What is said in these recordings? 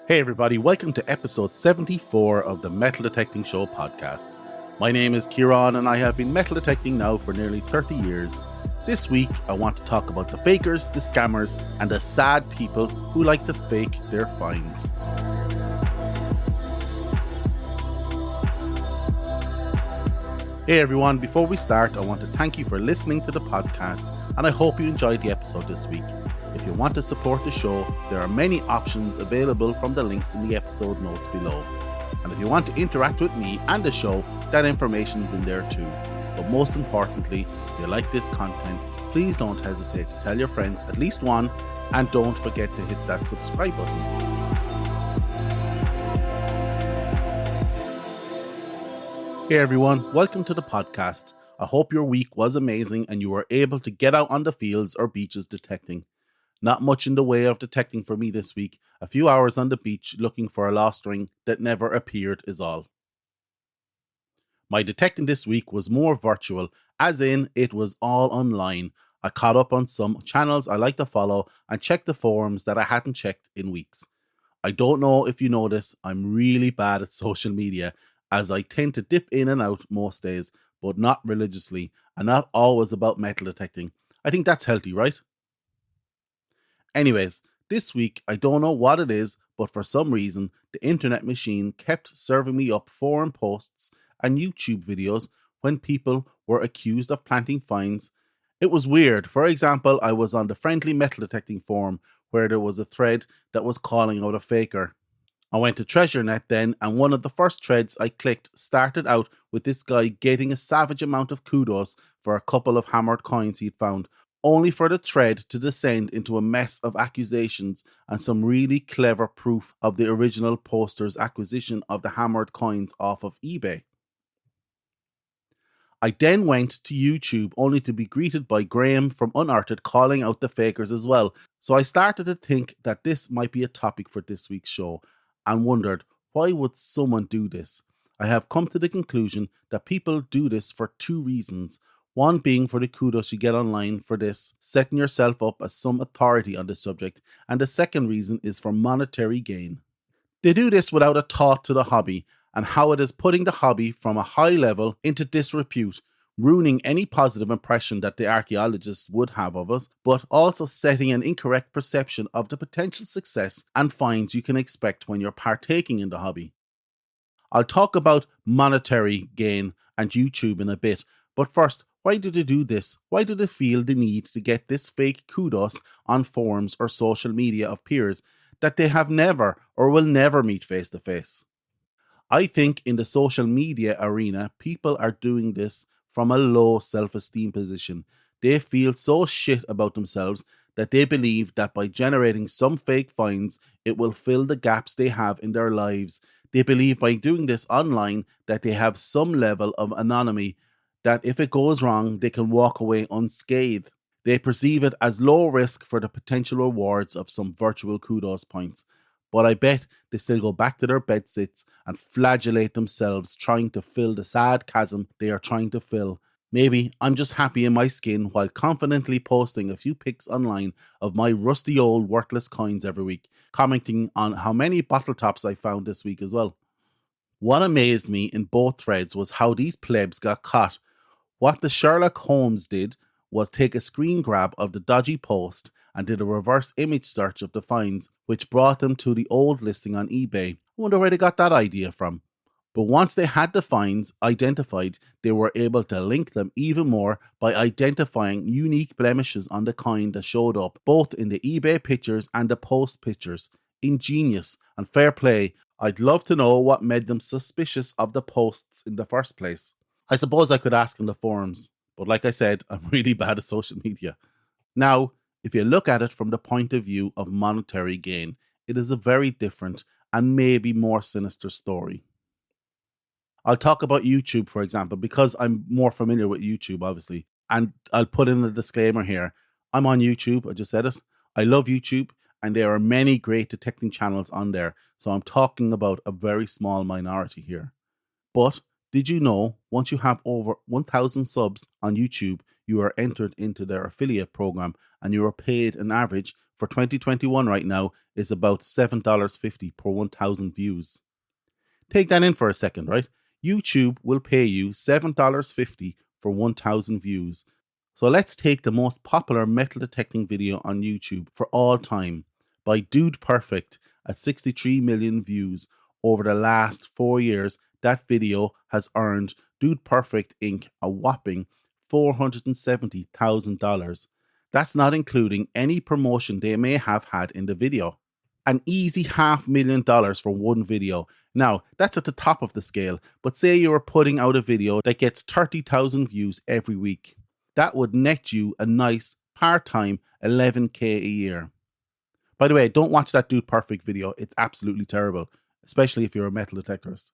Hey everybody, welcome to episode 74 of the Metal Detecting Show podcast. My name is Ciaran and I have been metal detecting now for nearly 30 years. This week I want to talk about the fakers, the scammers, and the sad people who like to fake their finds. Hey everyone, before we start, I want to thank you for listening to the podcast and I hope you enjoyed the episode this week. If you want to support the show, there are many options available from the links in the episode notes below. And if you want to interact with me and the show, that information's in there too. But most importantly, if you like this content, please don't hesitate to tell your friends at least one, and don't forget to hit that subscribe button. Hey everyone, welcome to the podcast. I hope your week was amazing and you were able to get out on the fields or beaches detecting. Not much in the way of detecting for me this week. A few hours on the beach looking for a lost ring that never appeared is all. My detecting this week was more virtual, as in it was all online. I caught up on some channels I like to follow and checked the forums that I hadn't checked in weeks. I don't know if you know this, I'm really bad at social media, as I tend to dip in and out most days, but not religiously, and not always about metal detecting. I think that's healthy, right? Anyways, this week, I don't know what it is, but for some reason, the internet machine kept serving me up forum posts and YouTube videos when people were accused of planting finds. It was weird. For example, I was on the Friendly Metal Detecting forum where there was a thread that was calling out a faker. I went to TreasureNet then, and one of the first threads I clicked started out with this guy getting a savage amount of kudos for a couple of hammered coins he'd found, only for the thread to descend into a mess of accusations and some really clever proof of the original poster's acquisition of the hammered coins off of eBay. I then went to YouTube only to be greeted by Graham from Unearthed calling out the fakers as well. So I started to think that this might be a topic for this week's show and wondered, why would someone do this? I have come to the conclusion that people do this for two reasons. One being for the kudos you get online for this, setting yourself up as some authority on the subject, and the second reason is for monetary gain. They do this without a thought to the hobby and how it is putting the hobby from a high level into disrepute, ruining any positive impression that the archaeologists would have of us, but also setting an incorrect perception of the potential success and finds you can expect when you're partaking in the hobby. I'll talk about monetary gain and YouTube in a bit, but first, why do they do this? Why do they feel the need to get this fake kudos on forums or social media of peers that they have never or will never meet face to face? I think in the social media arena, people are doing this from a low self esteem position. They feel so shit about themselves that they believe that by generating some fake finds, it will fill the gaps they have in their lives. They believe by doing this online that they have some level of anonymity, that if it goes wrong, they can walk away unscathed. They perceive it as low risk for the potential rewards of some virtual kudos points. But I bet they still go back to their bedsits and flagellate themselves trying to fill the sad chasm they are trying to fill. Maybe I'm just happy in my skin while confidently posting a few pics online of my rusty old worthless coins every week, commenting on how many bottle tops I found this week as well. What amazed me in both threads was how these plebs got caught. What the Sherlock Holmes did was take a screen grab of the dodgy post and did a reverse image search of the finds, which brought them to the old listing on eBay. I wonder where they got that idea from. But once they had the finds identified, they were able to link them even more by identifying unique blemishes on the coin that showed up both in the eBay pictures and the post pictures. Ingenious and fair play. I'd love to know what made them suspicious of the posts in the first place. I suppose I could ask in the forums, but like I said, I'm really bad at social media. Now, if you look at it from the point of view of monetary gain, it is a very different and maybe more sinister story. I'll talk about YouTube, for example, because I'm more familiar with YouTube, obviously. And I'll put in a disclaimer here. I'm on YouTube, I just said it. I love YouTube, and there are many great detecting channels on there. So I'm talking about a very small minority here. But did you know once you have over 1,000 subs on YouTube, you are entered into their affiliate program and you are paid an average for 2021 right now is about $7.50 per 1,000 views. Take that in for a second, right? YouTube will pay you $7.50 for 1,000 views. So let's take the most popular metal detecting video on YouTube for all time by Dude Perfect at 63 million views over the last 4 years. That video has earned Dude Perfect Inc. a whopping $470,000. That's not including any promotion they may have had in the video. An easy $500,000 for one video. Now, that's at the top of the scale, but say you are putting out a video that gets 30,000 views every week. That would net you a nice part-time $11,000 a year. By the way, don't watch that Dude Perfect video. It's absolutely terrible, especially if you're a metal detectorist.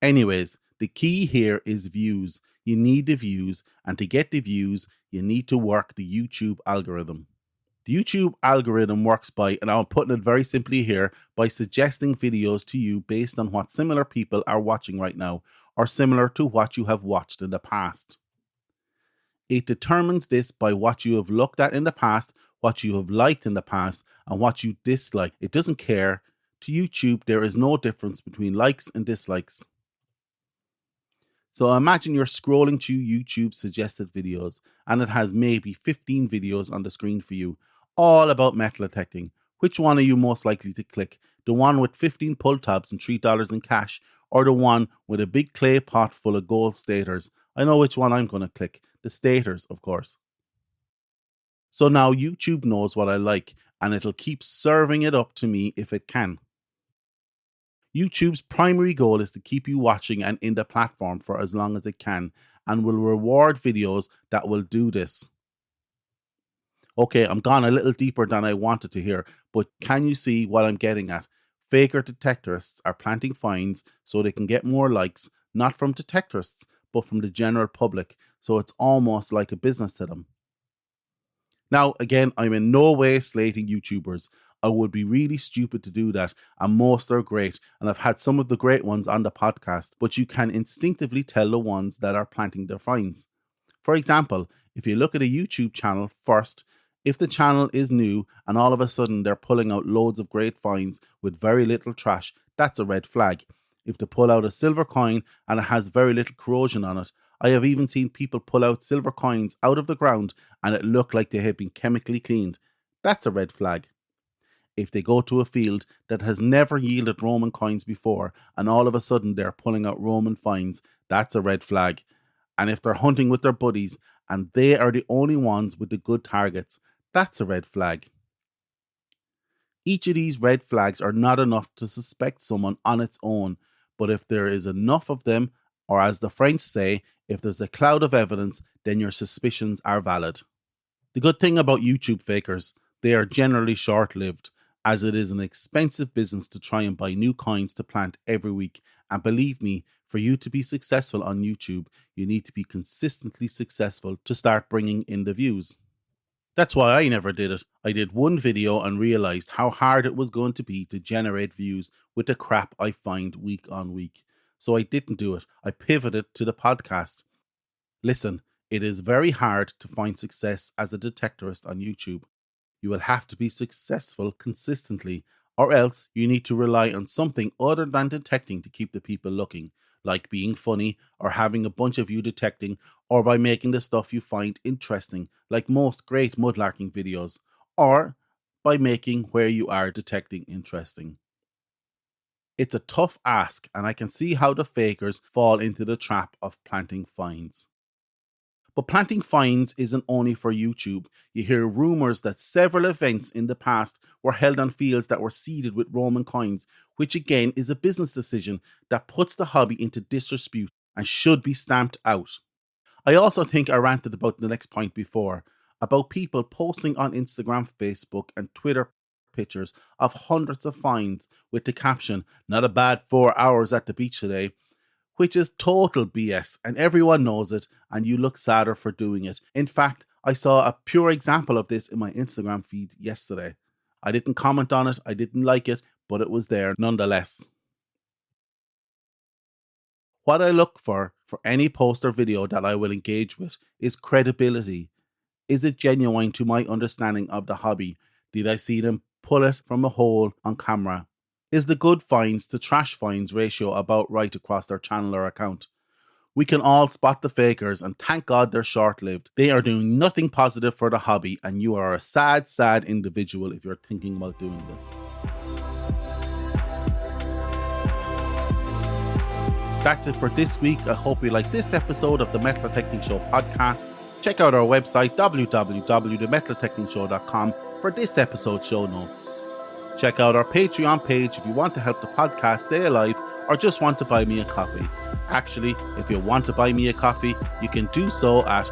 Anyways, the key here is views. You need the views, and to get the views, you need to work the YouTube algorithm. The YouTube algorithm works by, and I'm putting it very simply here, by suggesting videos to you based on what similar people are watching right now, or similar to what you have watched in the past. It determines this by what you have looked at in the past, what you have liked in the past, and what you dislike. It doesn't care. To YouTube, there is no difference between likes and dislikes. So imagine you're scrolling through YouTube suggested videos, and it has maybe 15 videos on the screen for you, all about metal detecting. Which one are you most likely to click? The one with 15 pull tabs and $3 in cash, or the one with a big clay pot full of gold stators? I know which one I'm going to click. The stators, of course. So now YouTube knows what I like, and it'll keep serving it up to me if it can. YouTube's primary goal is to keep you watching and in the platform for as long as it can, and will reward videos that will do this. Okay, I'm gone a little deeper than I wanted to here, but can you see what I'm getting at? Faker detectorists are planting fines so they can get more likes, not from detectorists, but from the general public, so it's almost like a business to them. Now, again, I'm in no way slating YouTubers. I would be really stupid to do that, and most are great, and I've had some of the great ones on the podcast, but you can instinctively tell the ones that are planting their fines. For example, if you look at a YouTube channel first, if the channel is new and all of a sudden they're pulling out loads of great finds with very little trash, that's a red flag. If they pull out a silver coin and it has very little corrosion on it, I have even seen people pull out silver coins out of the ground and it looked like they had been chemically cleaned, that's a red flag. If they go to a field that has never yielded Roman coins before and all of a sudden they're pulling out Roman finds, that's a red flag. And if they're hunting with their buddies and they are the only ones with the good targets, that's a red flag. Each of these red flags are not enough to suspect someone on its own, but if there is enough of them, or as the French say, if there's a cloud of evidence, then your suspicions are valid. The good thing about YouTube fakers, they are generally short-lived, as it is an expensive business to try and buy new coins to plant every week. And believe me, for you to be successful on YouTube, you need to be consistently successful to start bringing in the views. That's why I never did it. I did one video and realized how hard it was going to be to generate views with the crap I find week on week. So I didn't do it. I pivoted to the podcast. Listen, it is very hard to find success as a detectorist on YouTube. You will have to be successful consistently, or else you need to rely on something other than detecting to keep the people looking, like being funny or having a bunch of you detecting, or by making the stuff you find interesting, like most great mudlarking videos, or by making where you are detecting interesting. It's a tough ask, and I can see how the fakers fall into the trap of planting fines. But planting fines isn't only for YouTube. You hear rumours that several events in the past were held on fields that were seeded with Roman coins, which again is a business decision that puts the hobby into disrepute and should be stamped out. I also think I ranted about the next point before, about people posting on Instagram, Facebook and Twitter pictures of hundreds of finds with the caption, "Not a bad 4 hours at the beach today," which is total BS and everyone knows it, and you look sadder for doing it. In fact, I saw a pure example of this in my Instagram feed yesterday. I didn't comment on it, I didn't like it, but it was there nonetheless. What I look for for any post or video that I will engage with is credibility. Is it genuine to my understanding of the hobby? Did I see them pull it from a hole on camera? Is the good finds to trash finds ratio about right across their channel or account? We can all spot the fakers, and thank God they're short-lived. They are doing nothing positive for the hobby, and you are a sad, sad individual if you're thinking about doing this. That's it for this week. I hope you like this episode of the Metal Detecting Show podcast. Check out our website www.themetaldetectingshow.com for this episode's show notes. Check out our Patreon page if you want to help the podcast stay alive or just want to buy me a coffee. Actually, if you want to buy me a coffee, you can do so at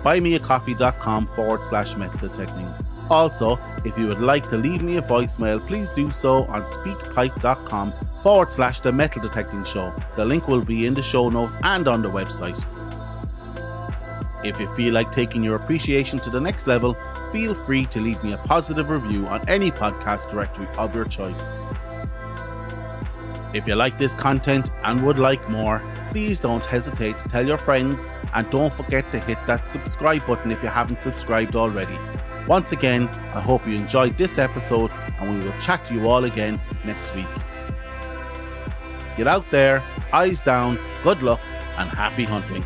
buymeacoffee.com/metaldetecting. Also, if you would like to leave me a voicemail, please do so on speakpipe.com/The Metal Detecting Show. The link will be in the show notes and on the website. If you feel like taking your appreciation to the next level, feel free to leave me a positive review on any podcast directory of your choice. If you like this content and would like more, please don't hesitate to tell your friends, and don't forget to hit that subscribe button if you haven't subscribed already. Once again, I hope you enjoyed this episode, and we will chat to you all again next week. Get out there, eyes down, good luck, and happy hunting.